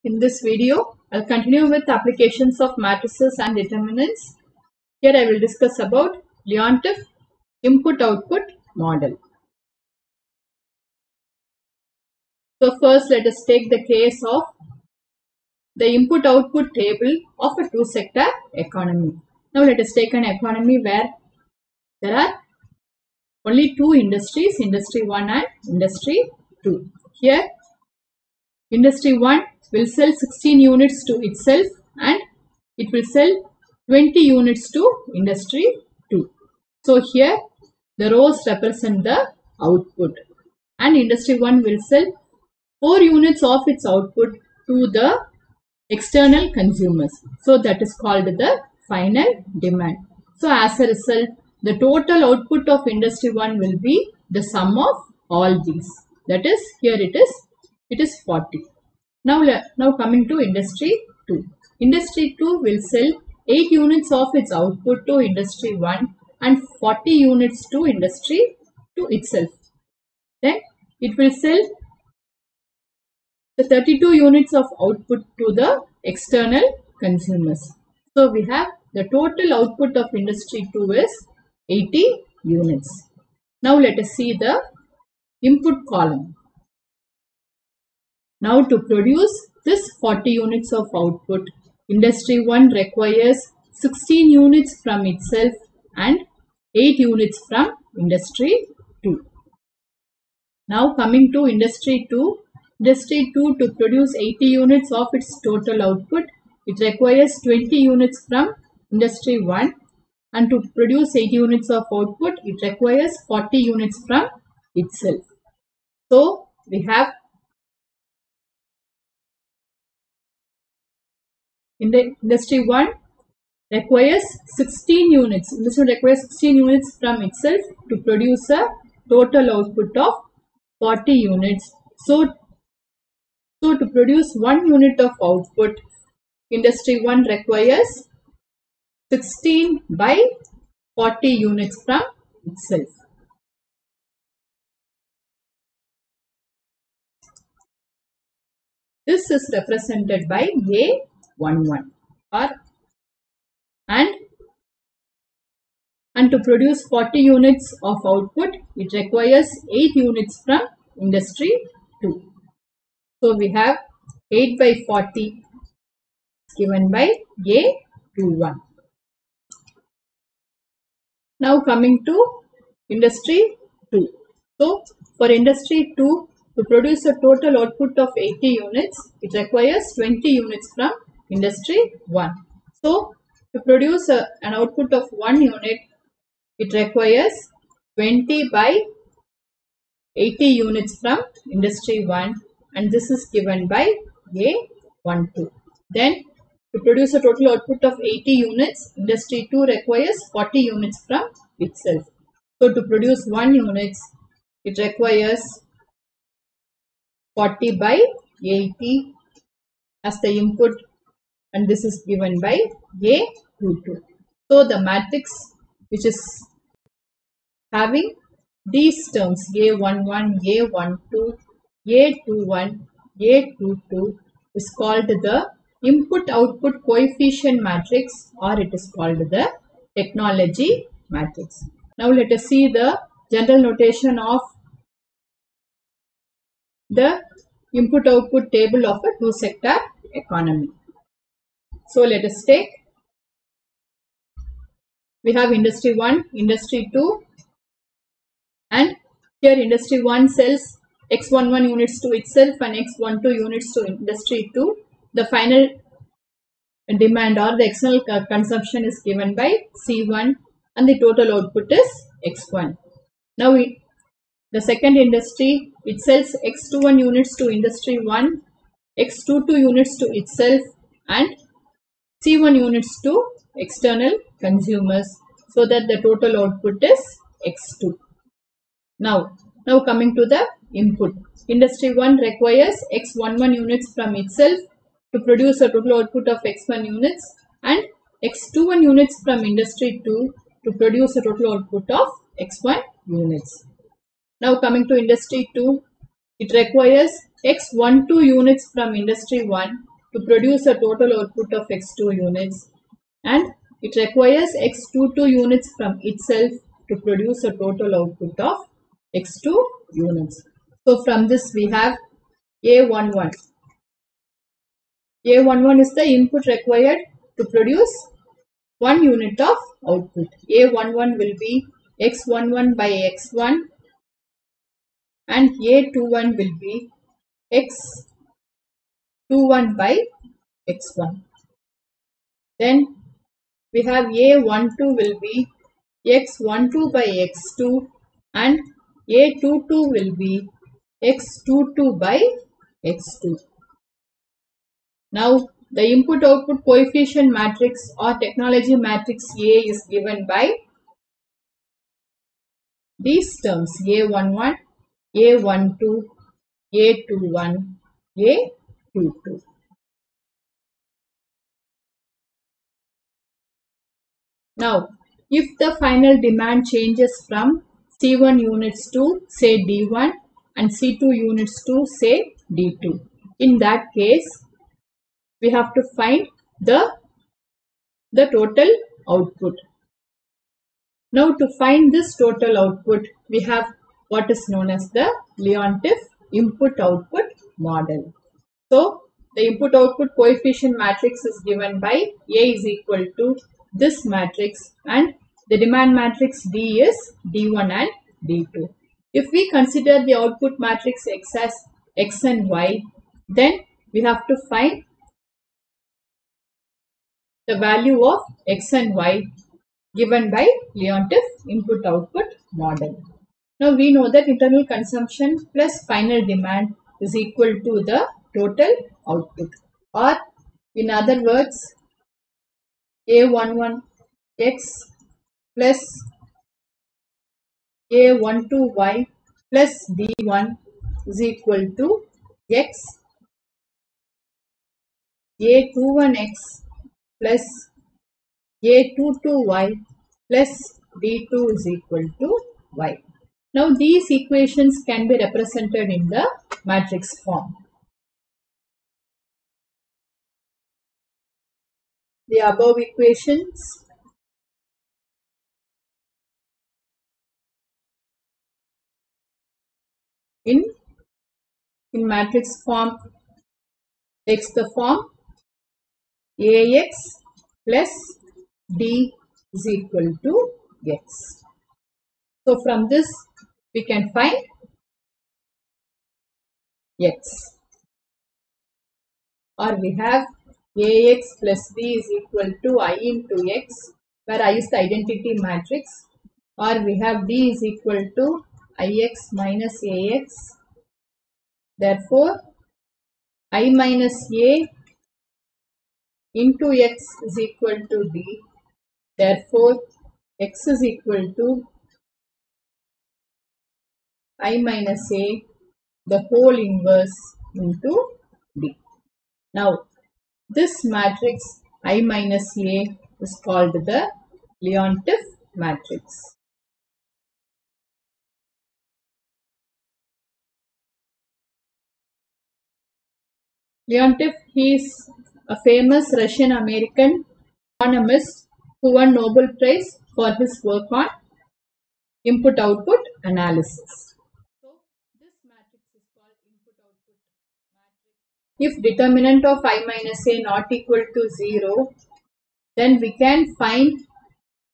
In this video, I'll continue with applications of matrices and determinants. Here I will discuss about Leontief input-output model. So first let us take the case of the input-output table of a two-sector economy. Now let us take an economy where there are only two industries, Industry 1 and Industry 2. Here, Industry 1 will sell 16 units to itself and it will sell 20 units to Industry 2. So here the rows represent the output and Industry 1 will sell 4 units of its output to the external consumers. So that is called the final demand. So as a result, the total output of Industry 1 will be the sum of all these. That is, here it is 40. Now coming to Industry 2. Industry 2 will sell 8 units of its output to Industry 1 and 40 units to Industry 2 itself. Then it will sell the 32 units of output to the external consumers. So we have the total output of Industry 2 is 80 units. Now let us see the input column. Now to produce this 40 units of output, Industry 1 requires 16 units from itself and 8 units from Industry 2. Now coming to Industry 2. Industry 2 to produce 80 units of its total output, it requires 20 units from Industry 1 and to produce 80 units of output, it requires 40 units from itself. So we have in the Industry 1 requires 16 units. Industry 1 requires 16 units from itself to produce a total output of 40 units. So to produce 1 unit of output, Industry 1 requires 16 by 40 units from itself. This is represented by A11 and to produce 40 units of output, it requires 8 units from Industry 2. So we have 8 by 40 given by A21. Now coming to Industry 2. So for Industry 2 to produce a total output of 80 units, it requires 20 units from Industry 1. So to produce an output of 1 unit, it requires 20 by 80 units from Industry 1 and this is given by A12. Then to produce a total output of 80 units, Industry 2 requires 40 units from itself. So to produce 1 unit, it requires 40 by 80 as the input and this is given by A22. So the matrix which is having these terms A11, A12, A21, A22 is called the input-output coefficient matrix or it is called the technology matrix. Now let us see the general notation of the input-output table of a two-sector economy. So let us take, we have Industry 1, Industry 2 and here Industry 1 sells X11 units to itself and X12 units to Industry 2. The final demand or the external consumption is given by C1 and the total output is X1. Now the second industry, it sells X21 units to Industry 1, X22 units to itself and C1 units to external consumers so that the total output is X2. Now coming to the input. Industry 1 requires X11 units from itself to produce a total output of X1 units and X21 units from Industry 2 to produce a total output of X1 units. Now coming to Industry 2, It requires X12 units from industry 1 to produce a total output of X2 units, and it requires X22 units from itself to produce a total output of X2 units. So from this we have A11. A11 is the input required to produce 1 unit of output. A11 will be X11 by X1 and A21 will be X21 by X1. Then we have A12 will be X12 by X2 and A22 will be X22 by X2. Now the input output coefficient matrix or technology matrix A is given by these terms A11, A12, A21, A22. Now, if the final demand changes from C1 units to say D1 and C2 units to say D2, in that case, we have to find the total output. Now, to find this total output, we have what is known as the Leontief input-output model. So, the input-output coefficient matrix is given by A is equal to this matrix and the demand matrix D is D1 and D2. If we consider the output matrix X as X and Y, then we have to find the value of X and Y given by Leontief input-output model. Now we know that internal consumption plus final demand is equal to the total output, or in other words, A11X plus A12Y plus D1 is equal to X, A21X plus A22Y plus D2 is equal to Y. Now these equations can be represented in the matrix form. The above equations in matrix form takes the form AX plus D is equal to X. So from this we can find X, or we have AX plus B is equal to I into X, where I is the identity matrix, or we have D is equal to IX minus AX. Therefore, I minus A into X is equal to D. Therefore, X is equal to I minus A, the whole inverse into D. Now, this matrix I minus A is called the Leontief matrix. Leontief, he is a famous Russian-American economist who won Nobel Prize for his work on input-output analysis. So, this matrix is called input-output matrix. If determinant of I minus A not equal to 0, then we can find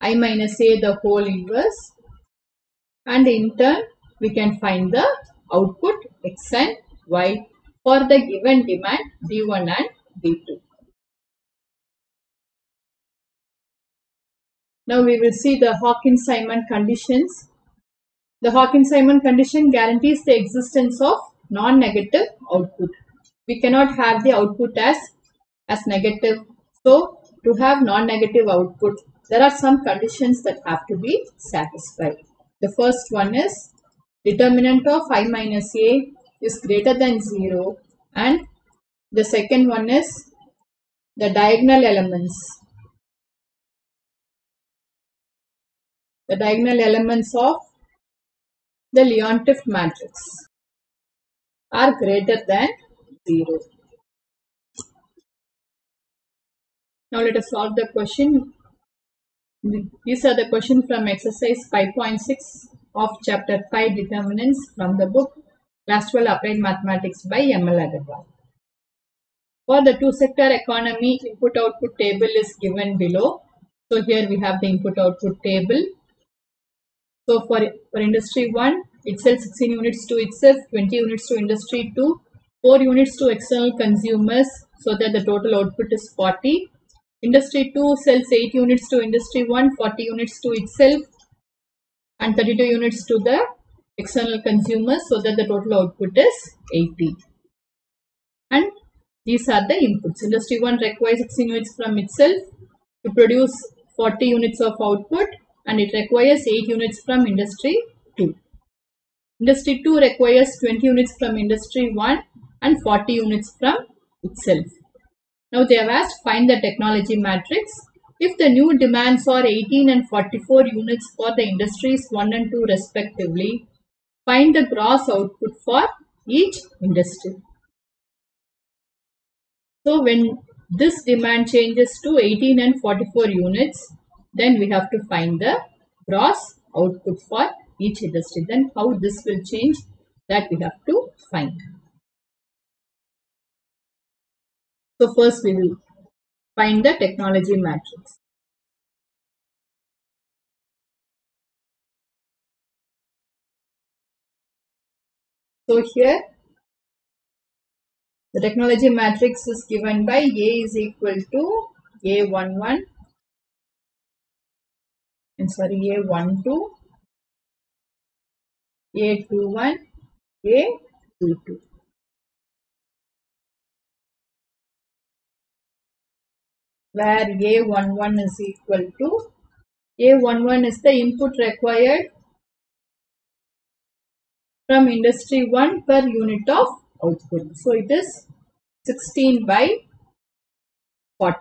I minus A the whole inverse, and in turn we can find the output X and Y for the given demand D1 and D2. Now we will see the Hawkins-Simon conditions. The Hawkins-Simon condition guarantees the existence of non-negative output. We cannot have the output as negative. So to have non-negative output, there are some conditions that have to be satisfied. The first one is determinant of I minus A is greater than 0, and the second one is the diagonal elements. The diagonal elements of the Leontief matrix. are greater than 0. Now let us solve the question. These are the questions from exercise 5.6 of chapter 5 determinants from the book Class 12 Applied Mathematics by M.L. Agarwal. For the two-sector economy, input-output table is given below. So here we have the input-output table. So for industry 1, it sells 16 units to itself, 20 units to industry 2, 4 units to external consumers, so that the total output is 40. Industry 2 sells 8 units to industry 1, 40 units to itself, and 32 units to the external consumers, so that the total output is 80. And these are the inputs. Industry 1 requires 16 units from itself to produce 40 units of output, and it requires 8 units from industry 2. Industry 2 requires 20 units from industry 1 and 40 units from itself. Now they have asked find the technology matrix. If the new demands are 18 and 44 units for the industries 1 and 2 respectively, find the gross output for each industry. So when this demand changes to 18 and 44 units, then we have to find the gross output for each industry. Then how this will change, that we have to find. So first we will find the technology matrix. So here the technology matrix is given by A is equal to A11 and A12, A21, A22. Where A11 is equal to, A11 is the input required from industry 1 per unit of output. So it is 16 by 40,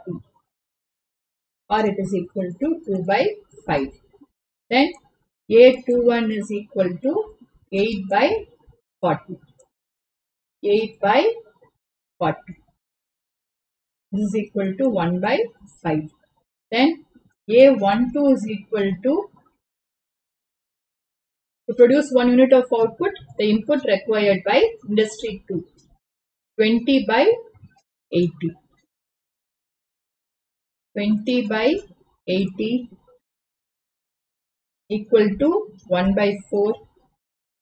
or it is equal to 2 by 5. Then A21 is equal to 8 by 40. 8 by 40. This is equal to 1 by 5. Then A12 is equal to produce 1 unit of output, the input required by industry 2, 20 by 80. 20 by 80 equal to 1 by 4,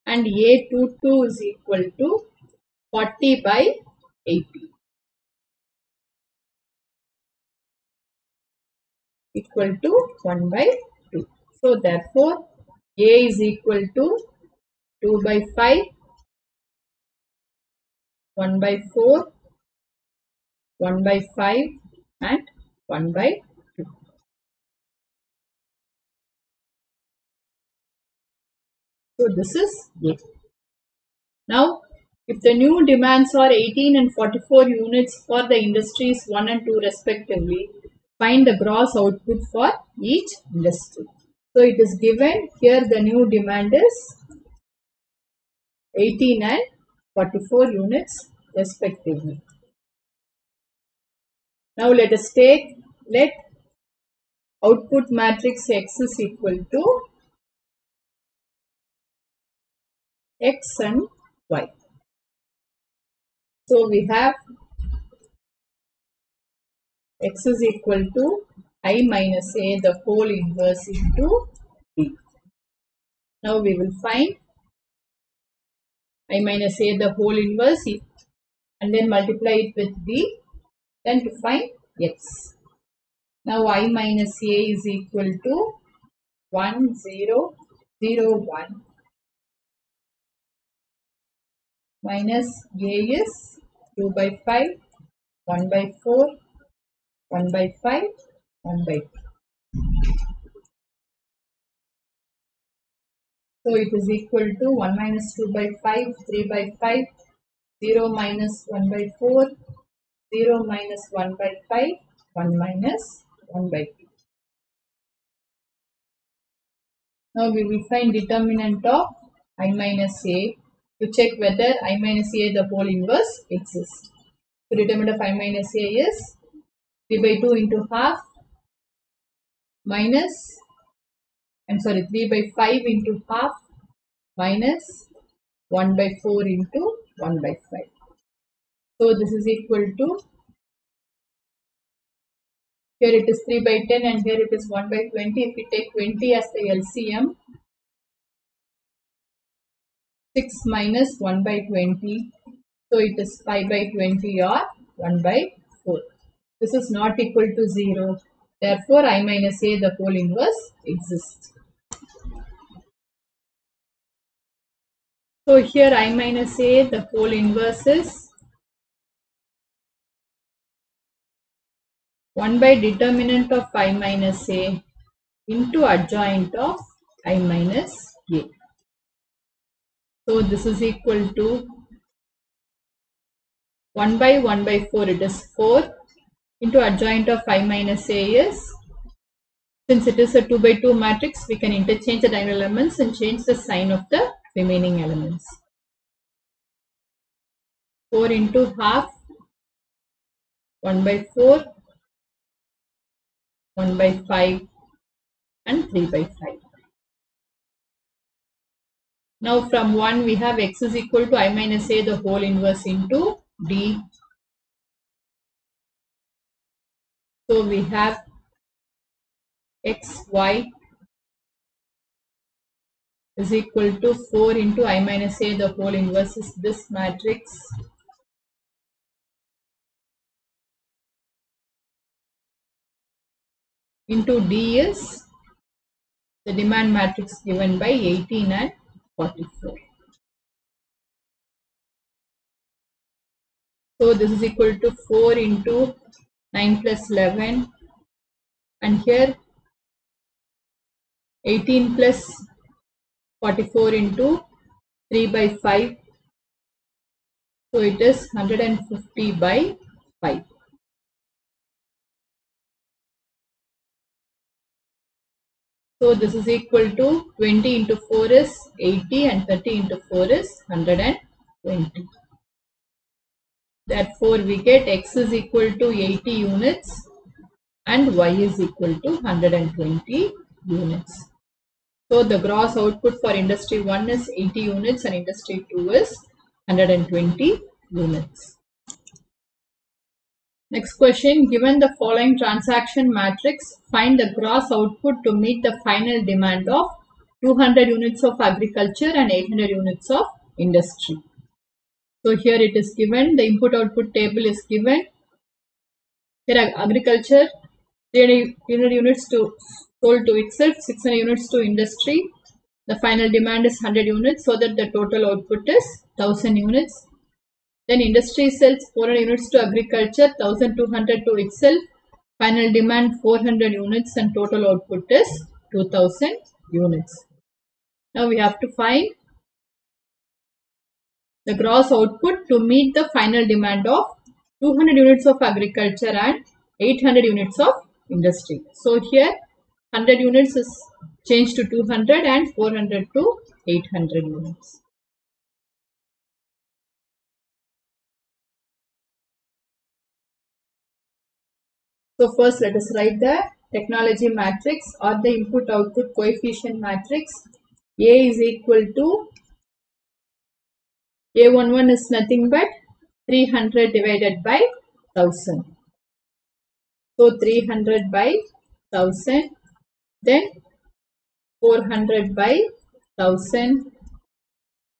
and A22 is equal to 40 by 80 equal to 1 by 2. So therefore A is equal to 2 by 5, 1 by 4, 1 by 5 and 1 by 2. So this is A. Now if the new demands are 18 and 44 units for the industries 1 and 2 respectively, find the gross output for each industry. So it is given here, the new demand is 18 and 44 units respectively. Now let us let output matrix X is equal to X and Y. So we have X is equal to I minus A the whole inverse into B. Now we will find I minus A the whole inverse and then multiply it with B, then to find X. Now I minus A is equal to 1, 0, 0, 1 minus A is 2 by 5, 1 by 4, 1 by 5, 1 by 2. So it is equal to 1 minus 2 by 5, 3 by 5, 0 minus 1 by 4, 0 minus 1 by 5, 1 minus 1 by 2. Now we will find determinant of I minus A. to check whether I minus A the whole inverse exists. So determinant of I minus A is 3 by 2 into half minus, 3 by 5 into half minus 1 by 4 into 1 by 5. So this is equal to, here it is 3 by 10 and here it is 1 by 20. If we take 20 as the LCM, 6 minus 1 by 20. So it is 5 by 20 or 1 by 4. This is not equal to 0. Therefore, I minus A the whole inverse exists. So here I minus A the whole inverse is 1 by determinant of I minus A into adjoint of I minus A. So this is equal to 1 by 1 by 4, it is 4 into adjoint of I minus A is, since it is a 2 by 2 matrix, we can interchange the diagonal elements and change the sign of the remaining elements. 4 into half, 1 by 4, 1 by 5 and 3 by 5. Now from 1 we have x is equal to I minus A the whole inverse into D. So we have xy is equal to 4 into I minus A the whole inverse is this matrix into D is the demand matrix given by 18 and 44. So this is equal to 4 into 9 plus 11 and here 18 plus 44 into 3 by 5. So it is 150 by 5. So this is equal to 20 into 4 is 80 and 30 into 4 is 120. Therefore, we get x is equal to 80 units and y is equal to 120 units. So the gross output for industry 1 is 80 units and industry 2 is 120 units. Next question, given the following transaction matrix, find the gross output to meet the final demand of 200 units of agriculture and 800 units of industry. So here it is given, the input output table is given. Here agriculture 300 units to sold to itself, 600 units to industry. The final demand is 100 units, so that the total output is 1000 units. Then industry sells 400 units to agriculture, 1200 to itself. Final demand 400 units and total output is 2000 units. Now we have to find the gross output to meet the final demand of 200 units of agriculture and 800 units of industry. So here 100 units is changed to 200 and 400 to 800 units. So first let us write the technology matrix or the input output coefficient matrix. A is equal to, A11 is nothing but 300 divided by 1000. So 300 by 1000, then 400 by 1000,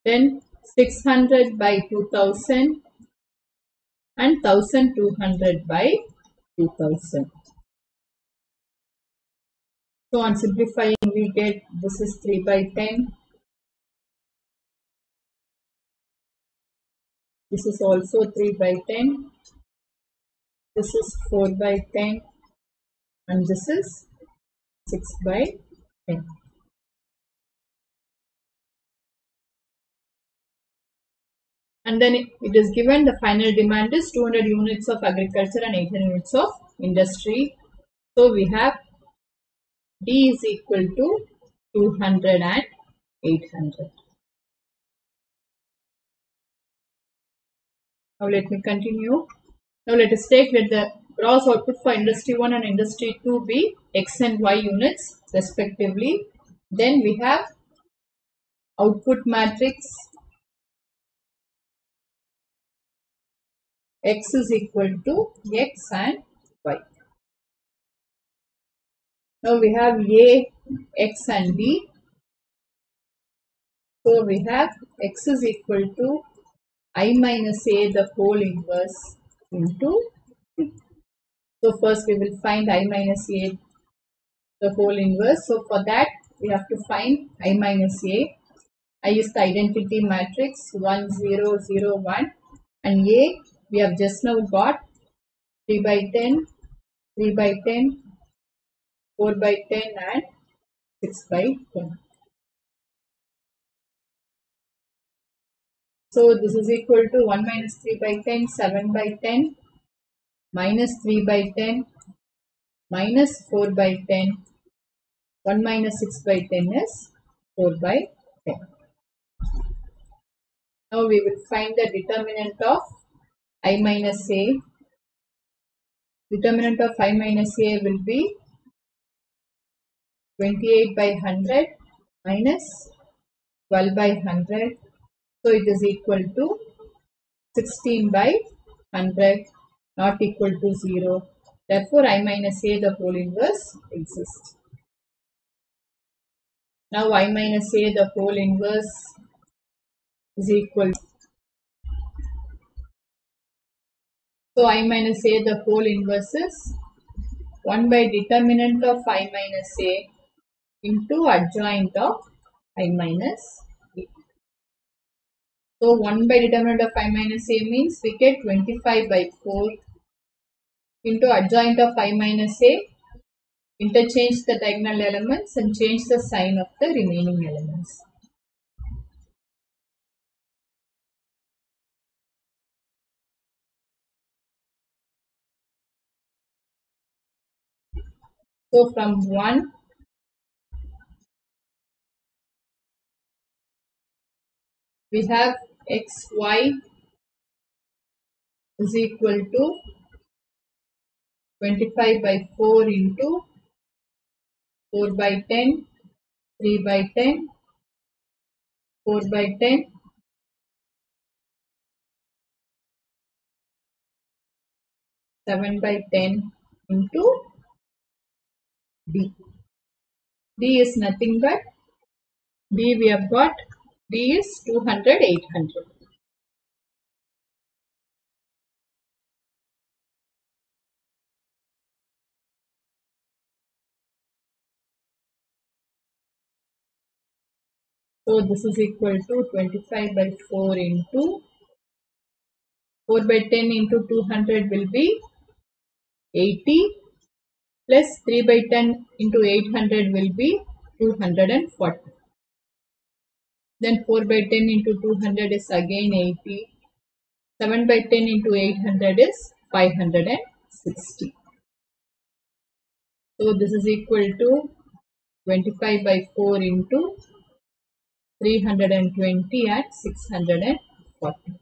then 600 by 2000 and 1200 by 2000. So on simplifying we get this is 3 by 10. This is also 3 by 10. This is 4 by 10 and this is 6 by 10. And then it is given the final demand is 200 units of agriculture and 800 units of industry. So we have D is equal to 200 and 800. Now let me continue. Now let us take let the gross output for industry 1 and industry 2 be X and Y units respectively. Then we have output matrix X is equal to X and Y. Now we have A, X and B. So we have X is equal to I minus A the whole inverse into B. So first we will find I minus A the whole inverse. So for that we have to find I minus A. I use the identity matrix 1 0 0 1 and A we have just now got 3 by 10, 3 by 10, 4 by 10 and 6 by 10. So this is equal to 1 minus 3 by 10, 7 by 10, minus 3 by 10, minus 4 by 10, 1 minus 6 by 10 is 4 by 10. Now we will find the determinant of I minus A. Determinant of I minus A will be 28 by 100 minus 12 by 100. So it is equal to 16 by 100 not equal to 0. Therefore, I minus A the whole inverse exists. Now I minus A the whole inverse is equal. So I minus A the whole inverse is 1 by determinant of I minus A into adjoint of I minus A. So 1 by determinant of I minus A means we get 25 by 4 into adjoint of I minus A. Interchange the diagonal elements and change the sign of the remaining elements. So from 1 we have xy is equal to 25 by 4 into 4 by 10, 3 by 10, 4 by 10, 7 by 10 into D. D is nothing but D we have got D is 200, 800. So this is equal to 25 by 4 into 4 by 10 into 200 will be 80 plus 3 by 10 into 800 will be 240. Then 4 by 10 into 200 is again 80. 7 by 10 into 800 is 560. So this is equal to 25 by 4 into 320 and 640.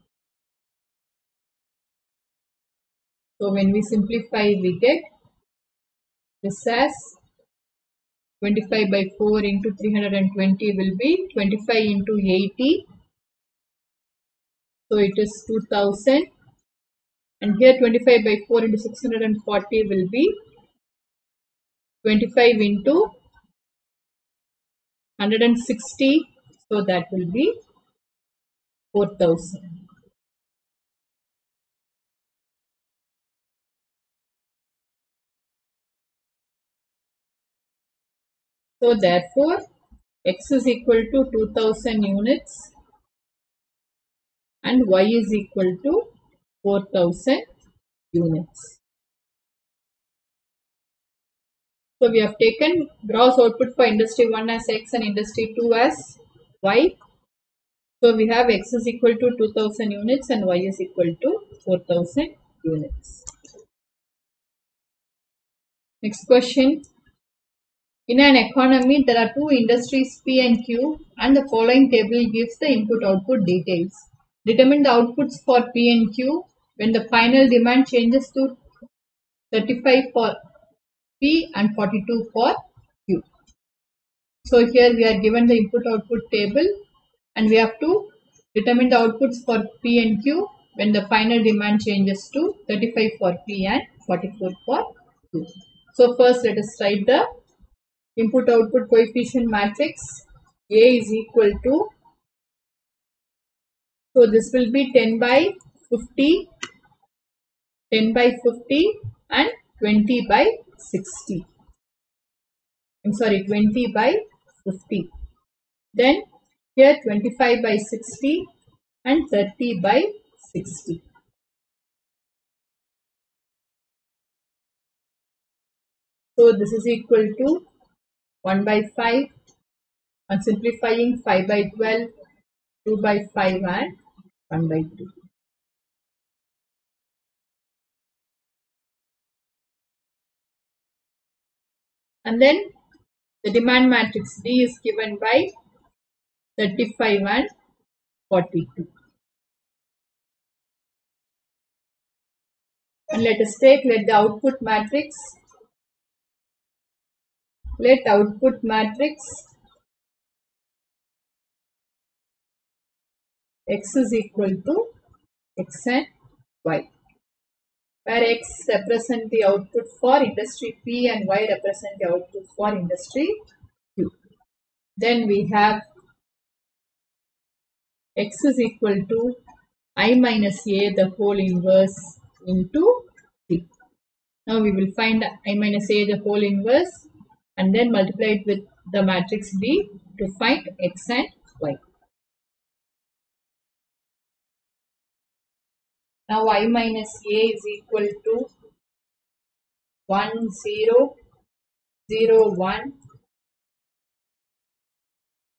So when we simplify we get this as 25 by 4 into 320 will be 25 into 80. So it is 2000. And here 25 by 4 into 640 will be 25 into 160. So that will be 4000. So therefore, X is equal to 2000 units and Y is equal to 4000 units. So we have taken gross output for industry 1 as X and industry 2 as Y. So we have X is equal to 2000 units and Y is equal to 4000 units. Next question. In an economy, there are two industries P and Q and the following table gives the input-output details. Determine the outputs for P and Q when the final demand changes to 35 for P and 42 for Q. So here we are given the input output table and we have to determine the outputs for P and Q when the final demand changes to 35 for P and 44 for Q. So first let us write the input output coefficient matrix. A is equal to, so this will be 10 by 50, 10 by 50 and 20 by 60. I'm sorry, 20 by 50. Then here 25 by 60 and 30 by 60. So this is equal to 1 by 5. On simplifying, 5 by 12, 2 by 5 and 1 by 2. And then the demand matrix D is given by 35 and 42. And let the output matrix, X is equal to X and Y, where X represent the output for industry P and Y represent the output for industry Q. Then we have X is equal to I minus A the whole inverse into P. Now we will find I minus A the whole inverse and then multiply it with the matrix D to find X and Y. Now I minus A is equal to 1, 0, 0, 1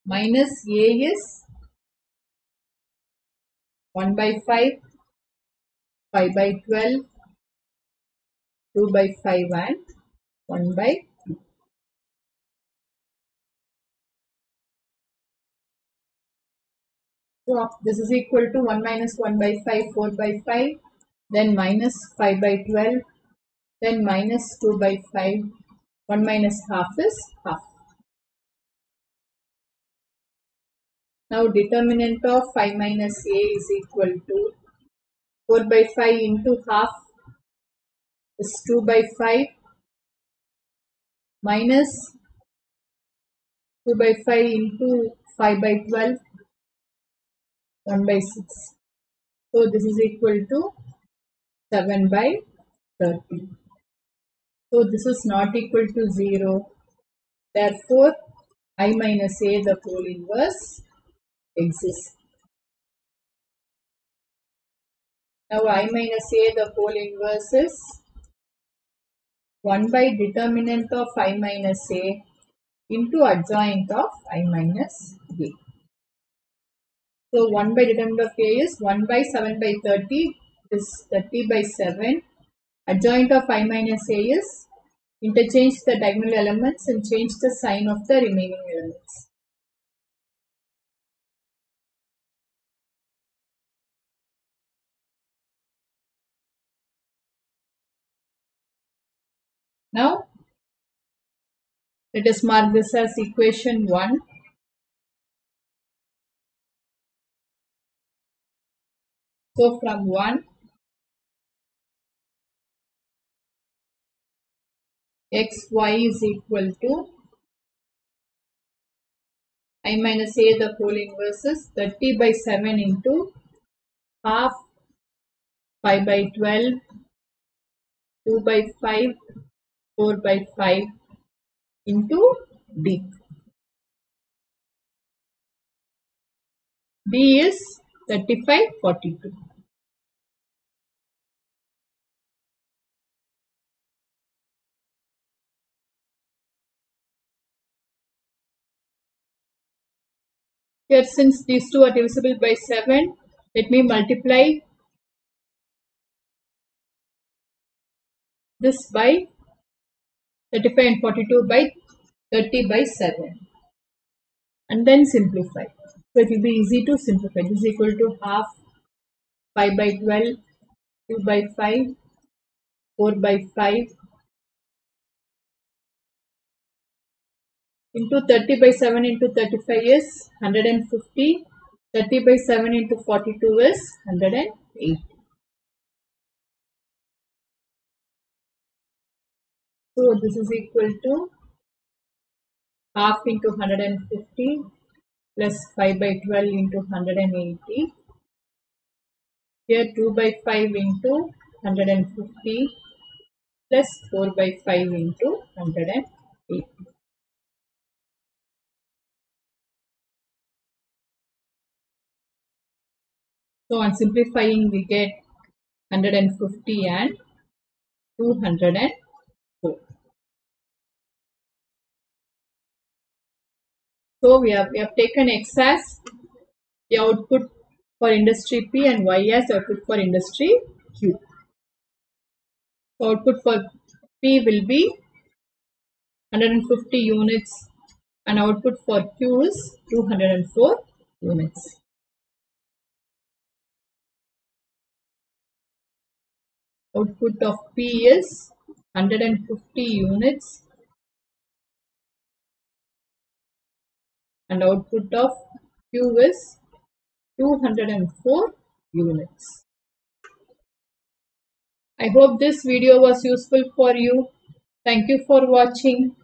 minus A is 1 by 5, 5 by 12, 2 by 5 and 1 by 2. So this is equal to 1 minus 1 by 5, 4 by 5, then minus 5 by 12, then minus 2 by 5, 1 minus half is half. Now determinant of 5 minus A is equal to 4 by 5 into half is 2 by 5 minus 2 by 5 into 5 by 12, 1 by 6. So this is equal to 7 by 30. So this is not equal to 0. Therefore, I minus A the whole inverse exists. Now I minus A the whole inverse is 1 by determinant of I minus A into adjoint of I minus A. So 1 by determinant of A is 1 by 7 by 30 is 30 by 7. Adjoint of I minus A is interchange the diagonal elements and change the sign of the remaining elements. Now let us mark this as equation 1. So from 1, xy is equal to I minus A the whole inverse is 30 by 7 into half 5 by 12, 2 by 5, 4 by 5 into D. D is 35, 42. Here since these two are divisible by 7, let me multiply this by 35 and 42 by 30 by 7 and then simplify. So it will be easy to simplify. This is equal to half 5 by 12 2 by 5, 4 by 5 into 30 by 7 into 35 is 150. 30 by 7 into 42 is 108. So this is equal to half into 150 plus 5 by 12 into 180. Here 2 by 5 into 150 plus 4 by 5 into 180. So on simplifying we get 150 and 204. So we have taken X as the output for industry P and Y as output for industry Q. So output for P will be 150 units and output for Q is 204 units. Output of P is 150 units and output of Q is 204 units. I hope this video was useful for you. Thank you for watching.